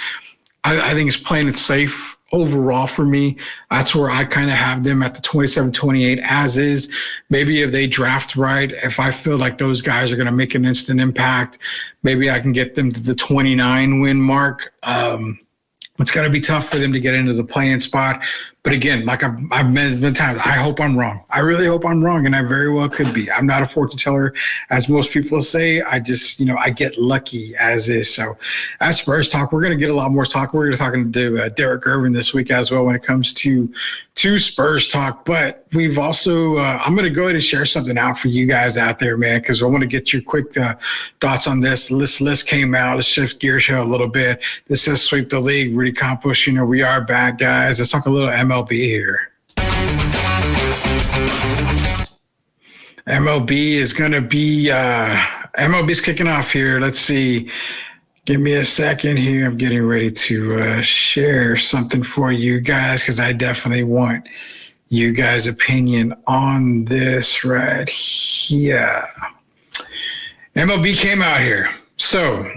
I think it's playing it safe overall for me. That's where I kind of have them at the 27-28 as is. Maybe if they draft right, if I feel like those guys are going to make an instant impact, maybe I can get them to the 29 win mark. It's going to be tough for them to get into the play-in spot. But again, like I've many times, I hope I'm wrong. I really hope I'm wrong, and I very well could be. I'm not a fortune teller, as most people say. I just, you know, I get lucky as is. So as Spurs talk, we're going to get a lot more talk. We're going to talk to Derek Irvin this week as well when it comes to Spurs talk. But we've also, I'm going to go ahead and share something out for you guys out there, man, because I want to get your quick thoughts on this. This list came out. Let's shift gears here a little bit. This says Sweep the League. Rudy Campos Jr. We are back, guys. Let's talk a little MLB here. MLB is going to be MLB's kicking off here. Let's see. Give me a second here. I'm getting ready to share something for you guys because I definitely want you guys' opinion on this right here. MLB came out here. So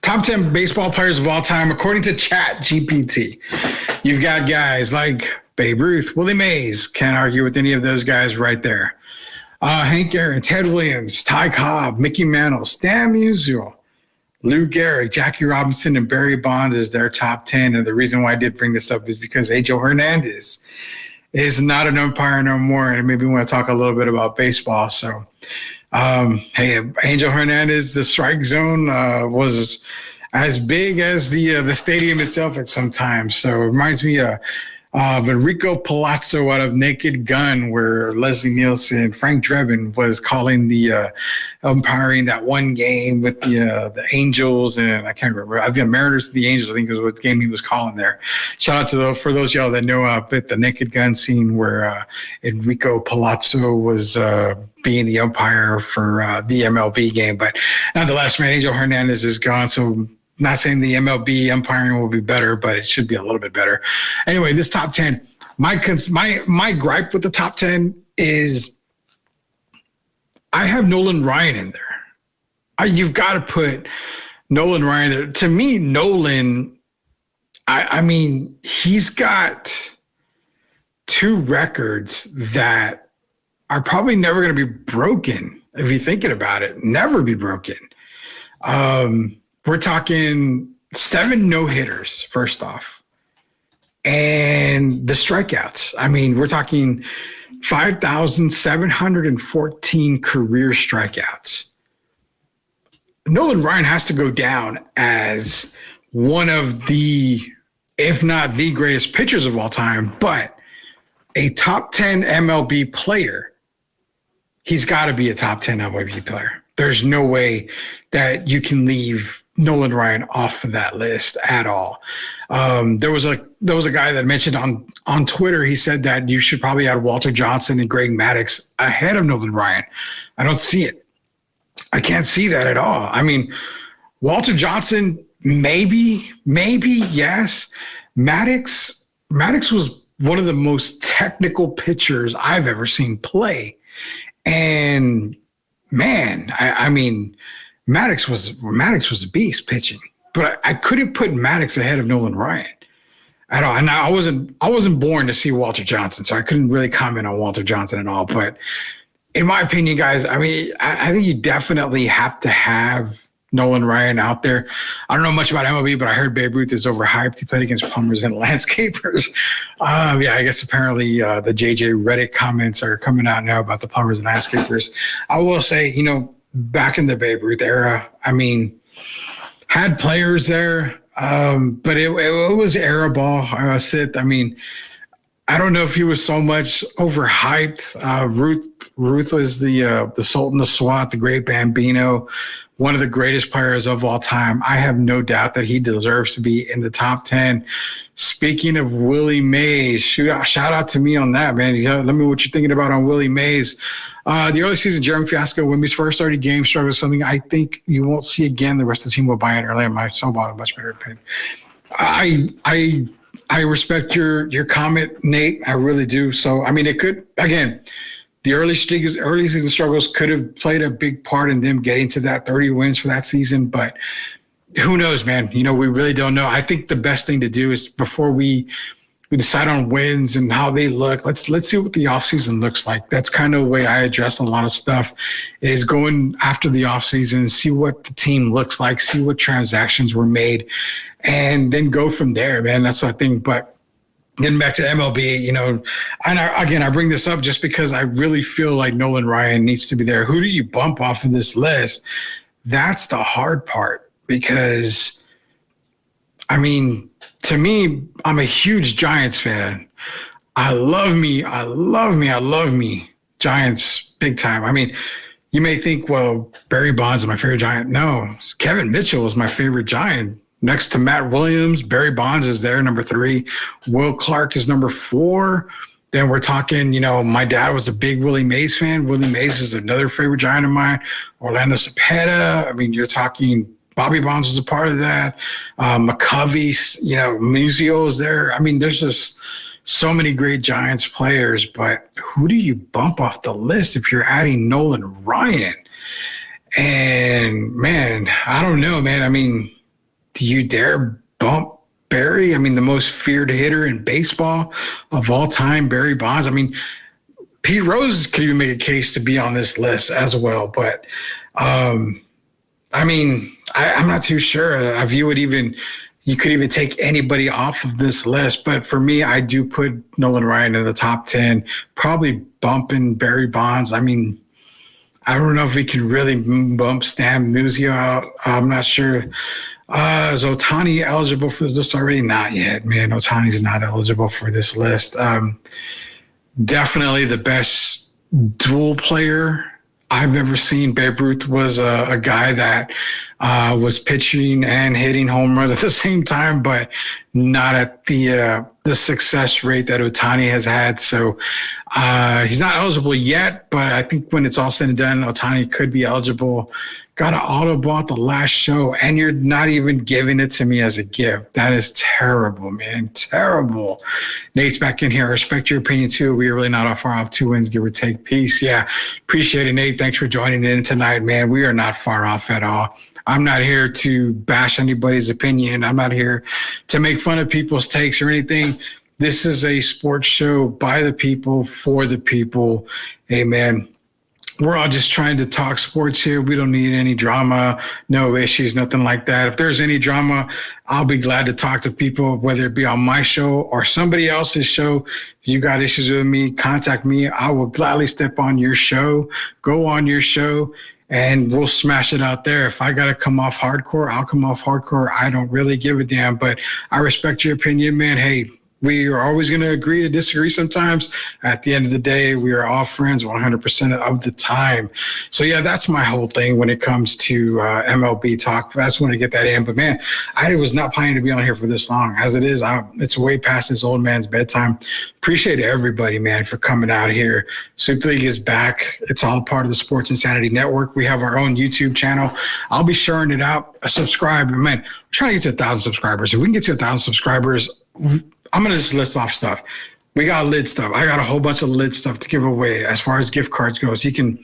top 10 baseball players of all time, according to Chat GPT. You've got guys like Babe Ruth, Willie Mays. Can't argue with any of those guys right there. Hank Aaron, Ted Williams, Ty Cobb, Mickey Mantle, Stan Musial, Lou Gehrig, Jackie Robinson, and Barry Bonds is their top 10. And the reason why I did bring this up is because Angel Hernandez is not an umpire no more. And maybe we want to talk a little bit about baseball. So, hey, Angel Hernandez, the strike zone was as big as the stadium itself at some times. So it reminds me of Enrico Palazzo out of Naked Gun, where Leslie Nielsen, Frank Drebin was calling the umpiring that one game with the Angels, and I can't remember. I think the Mariners, the Angels, I think was what game he was calling there. Shout out to for those y'all that know up at the Naked Gun scene where Enrico Palazzo was being the umpire for the MLB game. But nonetheless, man, Angel Hernandez is gone, so. Not saying the MLB umpiring will be better, but it should be a little bit better. Anyway, this top 10, my gripe with the top 10 is I have Nolan Ryan in there. You've got to put Nolan Ryan there. To me, Nolan, I mean, he's got 2 records that are probably never going to be broken. If you're thinking about it, never be broken. We're talking 7 no-hitters, first off, and the strikeouts. I mean, we're talking 5,714 career strikeouts. Nolan Ryan has to go down as one of the, if not the greatest pitchers of all time, but a top 10 MLB player. He's got to be a top 10 MLB player. There's no way that you can leave Nolan Ryan off of that list at all. There was a guy that mentioned on Twitter, he said that you should probably add Walter Johnson and Greg Maddux ahead of Nolan Ryan. I don't see it. I can't see that at all. I mean, Walter Johnson, maybe, yes. Maddux was one of the most technical pitchers I've ever seen play. And man, I mean, Maddux was a beast pitching, but I couldn't put Maddux ahead of Nolan Ryan at all. And I wasn't born to see Walter Johnson, so I couldn't really comment on Walter Johnson at all. But in my opinion, guys, I mean, I think you definitely have to have Nolan Ryan out there. I don't know much about MLB, but I heard Babe Ruth is overhyped. He played against plumbers and landscapers. Yeah, I guess apparently the JJ Reddick comments are coming out now about the plumbers and landscapers. I will say, back in the Babe Ruth era, I mean, had players there, but it was era ball. I mean, I don't know if he was so much overhyped. Ruth was the Sultan of SWAT, the great Bambino, one of the greatest players of all time. I have no doubt that he deserves to be in the top 10. Speaking of Willie Mays, shout out to me on that, man. Let me know what you're thinking about on Willie Mays. The early season, Jeremy Fiasco, Wimby's first 30 games, struggled with something I think you won't see again. The rest of the team will buy it earlier. My soul bought a much better opinion. I respect your comment, Nate. I really do. So, I mean, it could, again, the early season struggles could have played a big part in them getting to that 30 wins for that season, but who knows, man? We really don't know. I think the best thing to do is before we decide on wins and how they look, let's see what the offseason looks like. That's kind of the way I address a lot of stuff, is going after the offseason, see what the team looks like, see what transactions were made, and then go from there, man. That's what I think. But getting back to MLB, and I bring this up just because I really feel like Nolan Ryan needs to be there. Who do you bump off of this list? That's the hard part, because, I mean, to me, I'm a huge Giants fan. I love me Giants big time. I mean, you may think, well, Barry Bonds is my favorite Giant. No, Kevin Mitchell is my favorite Giant. Next to Matt Williams, Barry Bonds is there, number 3. Will Clark is number 4. Then we're talking, my dad was a big Willie Mays fan. Willie Mays is another favorite Giant of mine. Orlando Cepeda. I mean, you're talking Bobby Bonds was a part of that. McCovey, Musial is there. I mean, there's just so many great Giants players, but who do you bump off the list if you're adding Nolan Ryan? And, man, I don't know, man. I mean, do you dare bump Barry? I mean, the most feared hitter in baseball of all time, Barry Bonds. I mean, Pete Rose could even make a case to be on this list as well. But, I mean, I'm not too sure. I view it you could even take anybody off of this list. But for me, I do put Nolan Ryan in the top 10, probably bumping Barry Bonds. I mean, I don't know if we can really bump Stan Musial out. I'm not sure. Is Ohtani eligible for this already? Not yet, man. Ohtani's not eligible for this list. Definitely the best dual player I've ever seen. Babe Ruth was a guy that was pitching and hitting home runs at the same time, but not at the success rate that Ohtani has had. So he's not eligible yet, but I think when it's all said and done, Ohtani could be eligible. Got an Autoball at the last show, and you're not even giving it to me as a gift. That is terrible, man. Terrible. Nate's back in here. I respect your opinion, too. We are really not far off 2 wins, give or take. Peace. Yeah, appreciate it, Nate. Thanks for joining in tonight, man. We are not far off at all. I'm not here to bash anybody's opinion. I'm not here to make fun of people's takes or anything. This is a sports show by the people, for the people. Amen. We're all just trying to talk sports here. We don't need any drama, no issues, nothing like that. If there's any drama, I'll be glad to talk to people, whether it be on my show or somebody else's show. If you got issues with me, contact me. I will gladly step on your show, go on your show, and we'll smash it out there. If I got to come off hardcore, I'll come off hardcore. I don't really give a damn, but I respect your opinion, man. Hey, we are always going to agree to disagree sometimes. At the end of the day, we are all friends 100% of the time. So, yeah, that's my whole thing when it comes to MLB talk. I just want to get that in. But, man, I was not planning to be on here for this long. As it is, it's way past this old man's bedtime. Appreciate everybody, man, for coming out here. Sweep League is back. It's all part of the Sports Insanity Network. We have our own YouTube channel. I'll be sharing it out. Subscribe. Man, we're trying to get to 1,000 subscribers. If we can get to 1,000 subscribers, I'm going to just list off stuff. We got lid stuff. I got a whole bunch of lid stuff to give away as far as gift cards goes. You can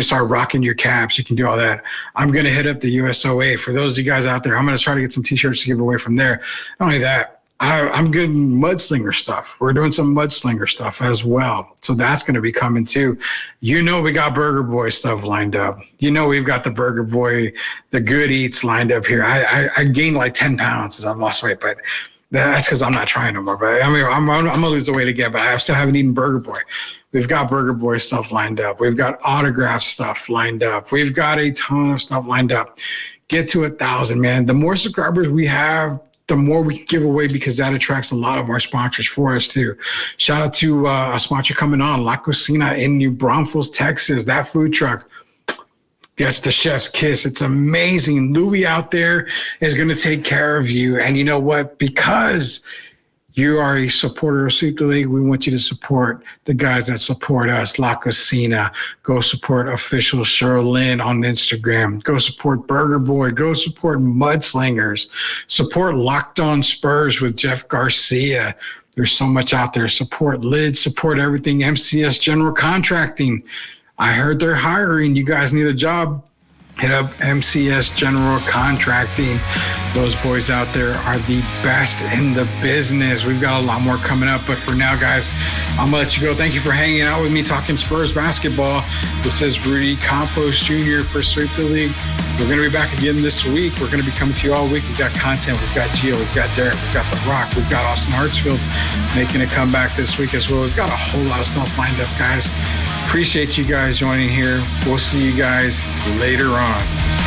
start rocking your caps. You can do all that. I'm going to hit up the USOA. For those of you guys out there, I'm going to try to get some T-shirts to give away from there. Not only that, I'm getting mudslinger stuff. We're doing some mudslinger stuff as well. So that's going to be coming too. You know, we got Burger Boy stuff lined up. You know, we've got the Burger Boy, the Good Eats lined up here. I gained like 10 pounds since I've lost weight, but that's because I'm not trying no more. But I mean, I'm going to lose the weight again, but I still haven't eaten Burger Boy. We've got Burger Boy stuff lined up. We've got autograph stuff lined up. We've got a ton of stuff lined up. Get to 1,000, man. The more subscribers we have, the more we can give away, because that attracts a lot of our sponsors for us too. Shout out to a sponsor coming on, La Cocina in New Braunfels, Texas. That food truck gets the chef's kiss. It's amazing. Louie out there is going to take care of you. And you know what? Because you are a supporter of Sweep the League, we want you to support the guys that support us. La Cocina. Go support official Sherlyn on Instagram. Go support Burger Boy. Go support Mudslingers. Support Locked On Spurs with Jeff Garcia. There's so much out there. Support Lids. Support everything. MCS General Contracting. I heard they're hiring. You guys need a job. Hit up MCS General Contracting. Those boys out there are the best in the business. We've got a lot more coming up, but for now, guys, I'm going to let you go. Thank you for hanging out with me talking Spurs basketball. This is Rudy Campos Jr. for Sweep the League. We're going to be back again this week. We're going to be coming to you all week. We've got content. We've got Gio. We've got Derek. We've got The Rock. We've got Austin Hartsfield making a comeback this week as well. We've got a whole lot of stuff lined up, guys. Appreciate you guys joining here. We'll see you guys later on.